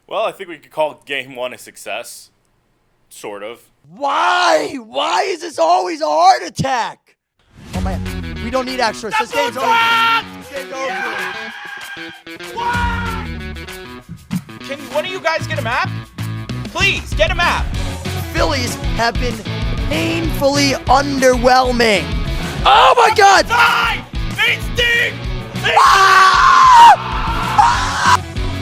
Well, I think we could call game one a success. Sort of. Why? Why is this always a heart attack? Oh man, we don't need extras. This game's over. This game's over. Can one of you guys get a map? Please, get a map. Phillies have been painfully underwhelming. Oh my God! Fine! They stink!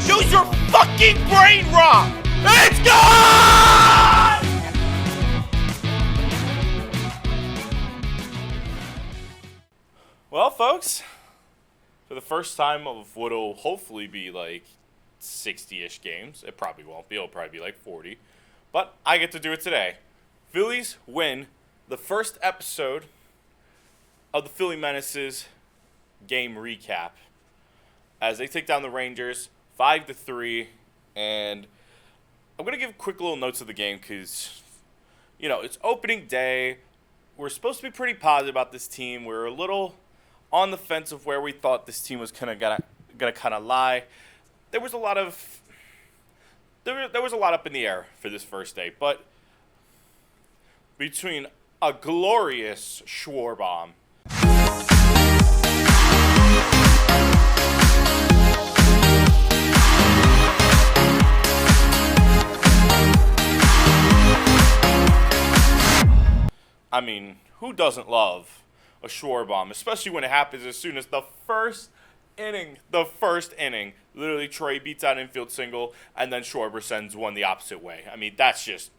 Choose your fucking brain rock! It's gone! Well, folks, for the first time of what'll hopefully be like 60-ish games, it probably won't be. It'll probably be like 40. But I get to do it today. Phillies win the first episode of the Philly Menaces game recap as they take down the Rangers 5-3. And I'm going to give quick little notes of the game because, it's opening day. We're supposed to be pretty positive about this team. We're a little on the fence of where we thought this team was gonna kind of lie. There was a lot of there was a lot up in the air for this first day, but between a glorious Schwarbomb I mean, who doesn't love a Schwarbomb, especially when it happens as soon as the first inning, literally Trey beats out infield single, and then Schwarber sends one the opposite way. I mean, that's just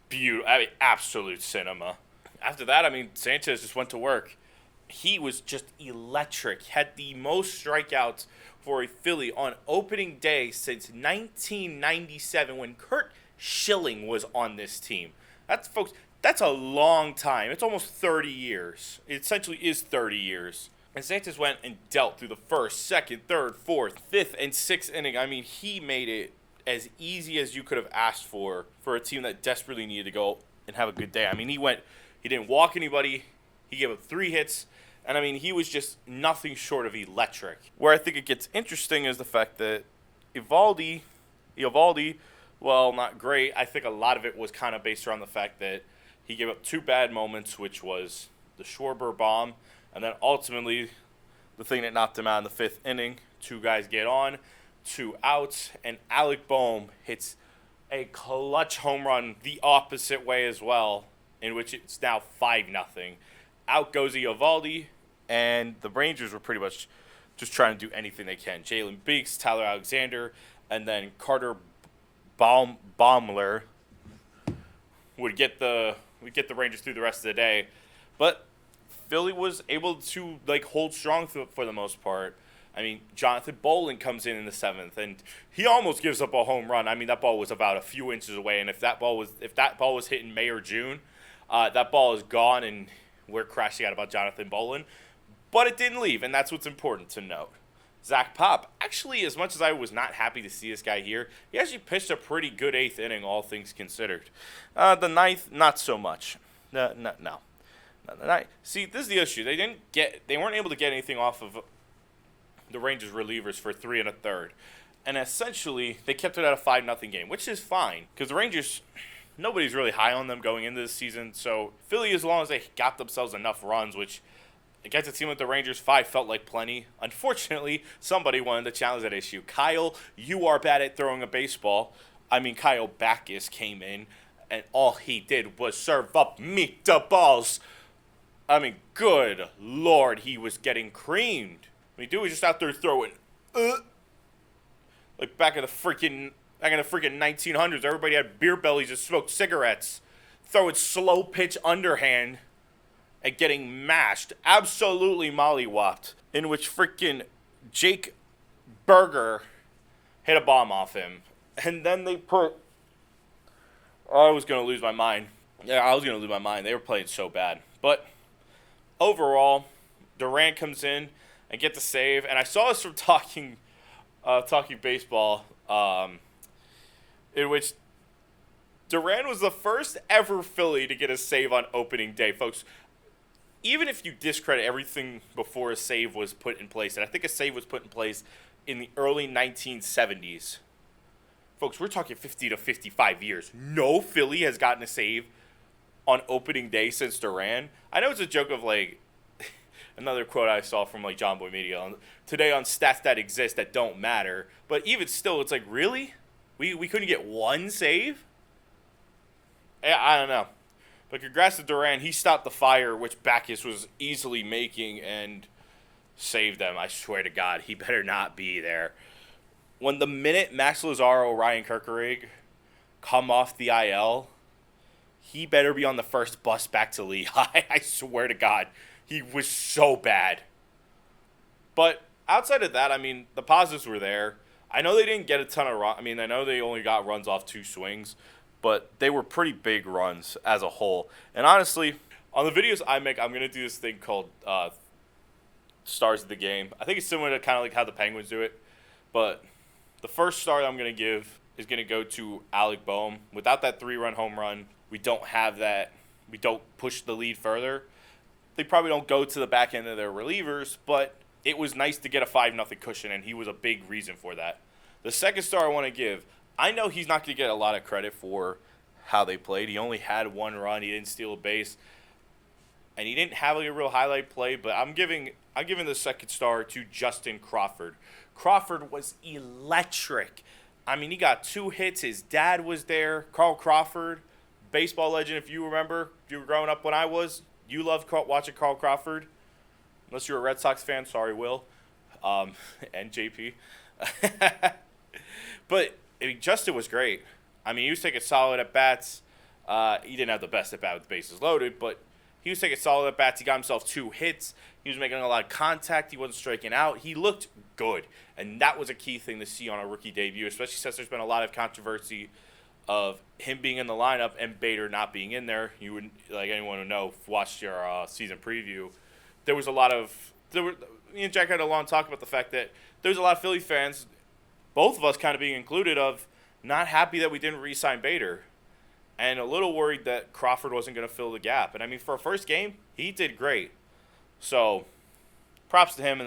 beautiful. I mean, absolute cinema. After that, Sanchez just went to work. He was just electric. Had the most strikeouts for a Philly on opening day since 1997 when Kurt Schilling was on this team. That's a long time. It's almost 30 years. It essentially is 30 years. And Sanchez went and dealt through the first, second, third, fourth, fifth, and sixth inning. I mean, he made it as easy as you could have asked for a team that desperately needed to go and have a good day. I mean, he didn't walk anybody. He gave up 3 hits. And, he was just nothing short of electric. Where I think it gets interesting is the fact that Eovaldi, well, not great. I think a lot of it was kind of based around the fact that he gave up 2 bad moments, which was the Schwarber bomb, and then ultimately the thing that knocked him out in the 5th inning. 2 guys get on, 2 outs, and Alec Boehm hits a clutch home run the opposite way as well, in which it's now 5-0. Out goes Eovaldi, and the Rangers were pretty much just trying to do anything they can. Jalen Beeks, Tyler Alexander, and then Carter Baumler would get the Rangers through the rest of the day. But Philly was able to hold strong for the most part. Jonathan Bolin comes in the 7th, and he almost gives up a home run. That ball was about a few inches away, and if that ball was hit in May or June, that ball is gone, and we're crashing out about Jonathan Bolin. But it didn't leave, and that's what's important to note. Zach Pop, actually, as much as I was not happy to see this guy here, he actually pitched a pretty good 8th inning, all things considered. The 9th, not so much. No. See, this is the issue. They weren't able to get anything off of the Rangers relievers for 3 1/3. And essentially, they kept it at a 5-0 game, which is fine. Because the Rangers, nobody's really high on them going into this season. So Philly, as long as they got themselves enough runs, which against a team with the Rangers, 5 felt like plenty. Unfortunately, somebody wanted to challenge that issue. Kyle, you are bad at throwing a baseball. Kyle Backus came in, and all he did was serve up meatballs. Good Lord, he was getting creamed. Dude was just out there throwing, like back in the freaking 1900s. Everybody had beer bellies and smoked cigarettes, throwing slow pitch underhand and getting mashed, absolutely mollywopped, in which freaking Jake Berger hit a bomb off him. And then they I was going to lose my mind. Yeah, I was going to lose my mind. They were playing so bad. But overall, Durant comes in and gets a save. And I saw this from Talking Baseball, in which Durant was the first ever Philly to get a save on opening day. Folks, even if you discredit everything before a save was put in place, and I think a save was put in place in the early 1970s, Folks, we're talking 50 to 55 years. No Philly has gotten a save on opening day since Duran. I know it's a joke of like another quote I saw from like John Boy Media today on stats that exist that don't matter. But even still, it's like, really? We couldn't get one save? Yeah, I don't know. But congrats to Duran. He stopped the fire, which Backus was easily making, and saved them. I swear to God, he better not be there. When the minute Max Lazaro, Ryan Kerkerig come off the IL, he better be on the first bus back to Lehigh. I swear to God, he was so bad. But outside of that, I mean, the positives were there. I know they didn't get a ton of runs. I mean, I know they only got runs off 2 swings, but they were pretty big runs as a whole. And honestly, on the videos I make, I'm going to do this thing called Stars of the Game. I think it's similar to kind of like how the Penguins do it. But the first star I'm going to give is going to go to Alec Boehm. Without that 3-run home run, we don't have that. We don't push the lead further. They probably don't go to the back end of their relievers, but it was nice to get a 5-0 cushion, and he was a big reason for that. The second star I want to give, I know he's not going to get a lot of credit for how they played. He only had 1 run. He didn't steal a base, and he didn't have like a real highlight play. But I'm giving the second star to Justin Crawford. Crawford was electric. I mean, he got 2 hits. His dad was there. Carl Crawford, baseball legend. If you remember, if you were growing up when I was, you loved watching Carl Crawford. Unless you're a Red Sox fan, sorry, Will, and JP. But I mean, Justin was great. I mean, he was taking solid at bats. He didn't have the best at bat with the bases loaded, but he was taking solid at bats. He got himself 2 hits. He was making a lot of contact. He wasn't striking out. He looked good, and that was a key thing to see on a rookie debut, especially since there's been a lot of controversy of him being in the lineup and Bader not being in there. You would, like anyone who know, watched your season preview. There was a lot of me and Jack had a long talk about the fact that there was a lot of Philly fans, both of us kind of being included, of not happy that we didn't re-sign Bader, and a little worried that Crawford wasn't going to fill the gap. And I mean, for a first game, he did great. So, props to him.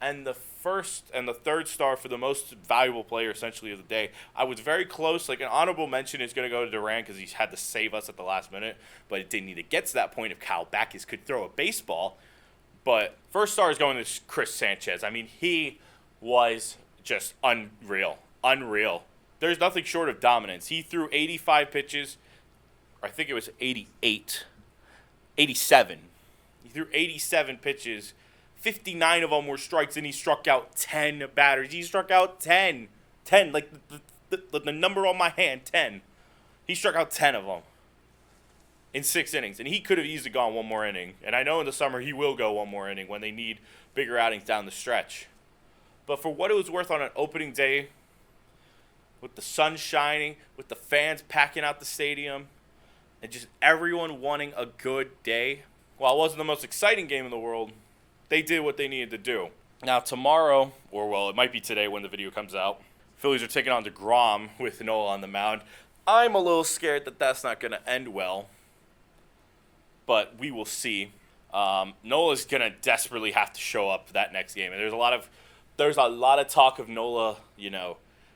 And the first and the third star for the most valuable player, essentially, of the day. I was very close. Like, an honorable mention is going to go to Duran because he's had to save us at the last minute, but it didn't need to get to that point if Kyle Backus could throw a baseball. But first star is going to Chris Sanchez. I mean, he was just unreal. Unreal. There's nothing short of dominance. He threw 85 pitches. Or I think it was 87. He threw 87 pitches. 59 of them were strikes, and he struck out 10 batters. He struck out 10. 10, like the number on my hand, 10. He struck out 10 of them in 6 innings, and he could have easily gone one more inning. And I know in the summer he will go one more inning when they need bigger outings down the stretch. But for what it was worth on an opening day, with the sun shining, with the fans packing out the stadium, and just everyone wanting a good day, while it wasn't the most exciting game in the world, they did what they needed to do. Now tomorrow, or well, it might be today when the video comes out, Phillies are taking on DeGrom with Nola on the mound. I'm a little scared that that's not going to end well, but we will see. Nola's going to desperately have to show up for that next game, and there's a lot of talk of Nola,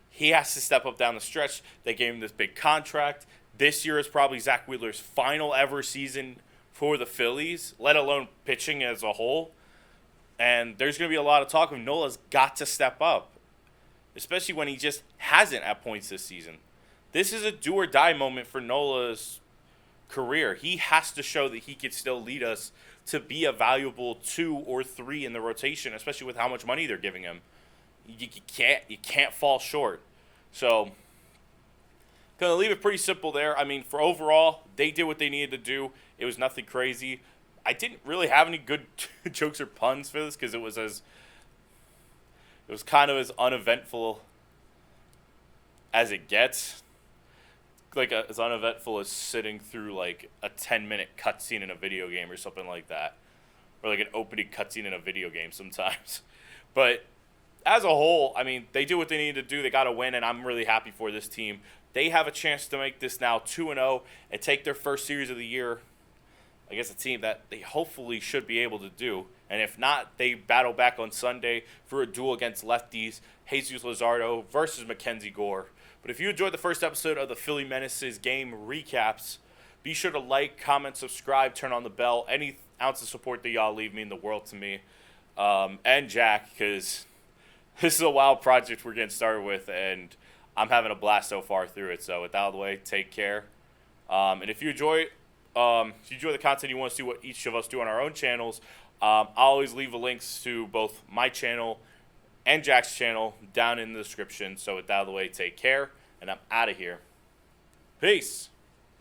he has to step up down the stretch. They gave him this big contract. This year is probably Zach Wheeler's final ever season for the Phillies, let alone pitching as a whole. And there's going to be a lot of talk of Nola's got to step up, especially when he just hasn't at points this season. This is a do-or-die moment for Nola's career. He has to show that he could still lead us to be a valuable 2 or 3 in the rotation, especially with how much money they're giving him. You can't fall short. So, gonna leave it pretty simple there. I mean, for overall, they did what they needed to do. It was nothing crazy. I didn't really have any good jokes or puns for this because it was kind of as uneventful as it gets. Like as uneventful as sitting through like a 10-minute cutscene in a video game or something like that, or like an opening cutscene in a video game sometimes. But as a whole, I mean, they do what they needed to do. They got to win, and I'm really happy for this team. They have a chance to make this now 2-0 and take their first series of the year against a team that they hopefully should be able to do. And if not, they battle back on Sunday for a duel against lefties, Jesus Luzardo versus Mackenzie Gore. But if you enjoyed the first episode of the Philly Menaces game recaps, be sure to like, comment, subscribe, turn on the bell. Any ounce of support that y'all leave mean the world to me. And Jack, because this is a wild project we're getting started with, and I'm having a blast so far through it. So with that out of the way, take care. And if you enjoy the content, you want to see what each of us do on our own channels, I'll always leave the links to both my channel and Jack's channel down in the description. So with that out of the way, take care, and I'm out of here. Peace.